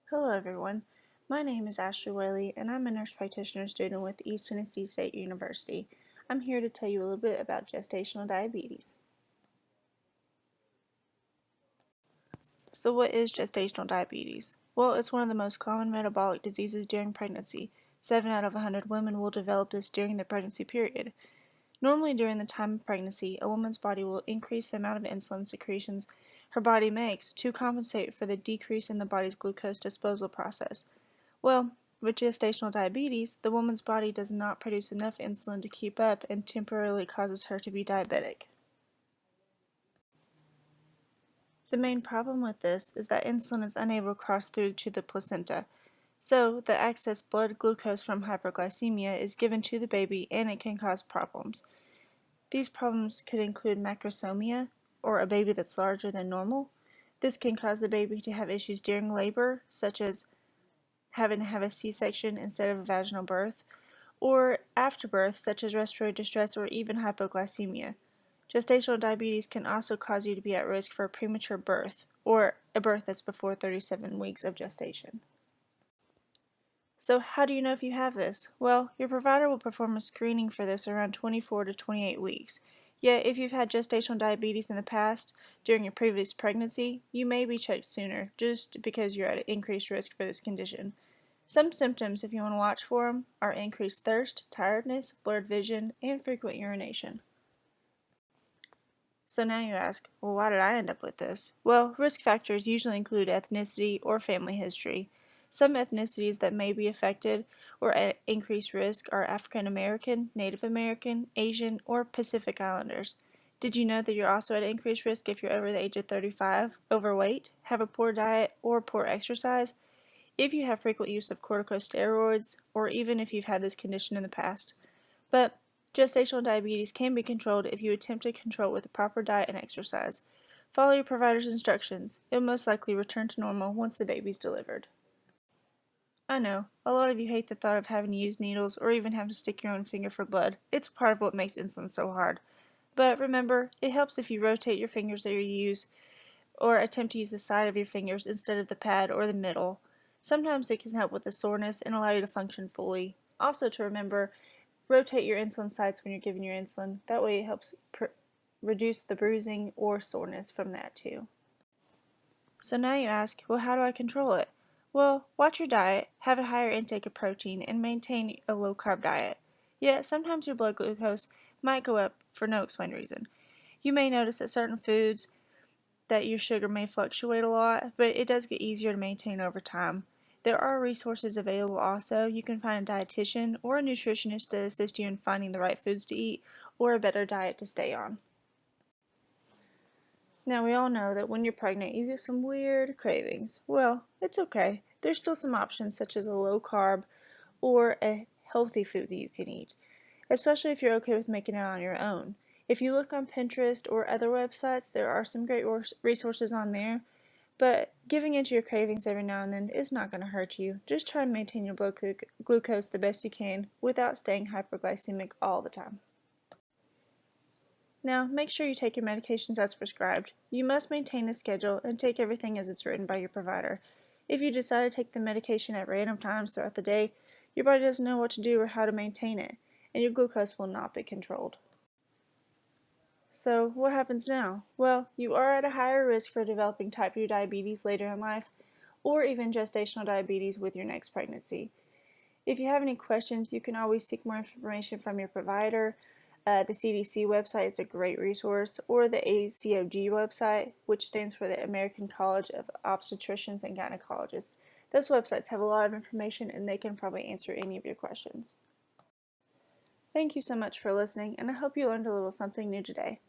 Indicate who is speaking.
Speaker 1: Hello everyone, my name is Ashley Whaley and I'm a nurse practitioner student with East Tennessee State University. I'm here to tell you a little bit about gestational diabetes. So what is gestational diabetes? Well, it's one of the most common metabolic diseases during pregnancy. 7 out of 100 women will develop this during the pregnancy period. Normally during the time of pregnancy, a woman's body will increase the amount of insulin secretions her body makes to compensate for the decrease in the body's glucose disposal process. Well, with gestational diabetes, the woman's body does not produce enough insulin to keep up and temporarily causes her to be diabetic. The main problem with this is that insulin is unable to cross through to the placenta, so the excess blood glucose from hyperglycemia is given to the baby and it can cause problems. These problems could include macrosomia, or a baby that's larger than normal. This can cause the baby to have issues during labor, such as having to have a C-section instead of a vaginal birth, or after birth, such as respiratory distress or even hypoglycemia. Gestational diabetes can also cause you to be at risk for a premature birth, or a birth that's before 37 weeks of gestation. So how do you know if you have this? Well, your provider will perform a screening for this around 24 to 28 weeks. Yet, if you've had gestational diabetes in the past, during your previous pregnancy, you may be checked sooner, just because you're at increased risk for this condition. Some symptoms, if you want to watch for them, are increased thirst, tiredness, blurred vision, and frequent urination. So now you ask, well, why did I end up with this? Well, risk factors usually include ethnicity or family history. Some ethnicities that may be affected or at increased risk are African American, Native American, Asian, or Pacific Islanders. Did you know that you're also at increased risk if you're over the age of 35, overweight, have a poor diet, or poor exercise, if you have frequent use of corticosteroids, or even if you've had this condition in the past? But gestational diabetes can be controlled if you attempt to control it with a proper diet and exercise. Follow your provider's instructions. It will most likely return to normal once the baby's delivered. I know, a lot of you hate the thought of having to use needles or even having to stick your own finger for blood. It's part of what makes insulin so hard. But remember, it helps if you rotate your fingers that you use or attempt to use the side of your fingers instead of the pad or the middle. Sometimes it can help with the soreness and allow you to function fully. Also to remember, rotate your insulin sites when you're giving your insulin. That way it helps reduce the bruising or soreness from that too. So now you ask, well, how do I control it? Well, watch your diet, have a higher intake of protein, and maintain a low-carb diet. Yet, sometimes your blood glucose might go up for no explained reason. You may notice that certain foods that your sugar may fluctuate a lot, but it does get easier to maintain over time. There are resources available also. You can find a dietitian or a nutritionist to assist you in finding the right foods to eat or a better diet to stay on. Now, we all know that when you're pregnant, you get some weird cravings. Well, it's okay. There's still some options such as a low carb or a healthy food that you can eat, especially if you're okay with making it on your own. If you look on Pinterest or other websites, there are some great resources on there, but giving into your cravings every now and then is not going to hurt you. Just try and maintain your blood glucose the best you can without staying hyperglycemic all the time. Now, make sure you take your medications as prescribed. You must maintain a schedule and take everything as it's written by your provider. If you decide to take the medication at random times throughout the day, your body doesn't know what to do or how to maintain it, and your glucose will not be controlled. So, what happens now? Well, you are at a higher risk for developing type 2 diabetes later in life, or even gestational diabetes with your next pregnancy. If you have any questions, you can always seek more information from your provider. The CDC website is a great resource, or the ACOG website, which stands for the American College of Obstetricians and Gynecologists. Those websites have a lot of information and they can probably answer any of your questions. Thank you so much for listening, and I hope you learned a little something new today.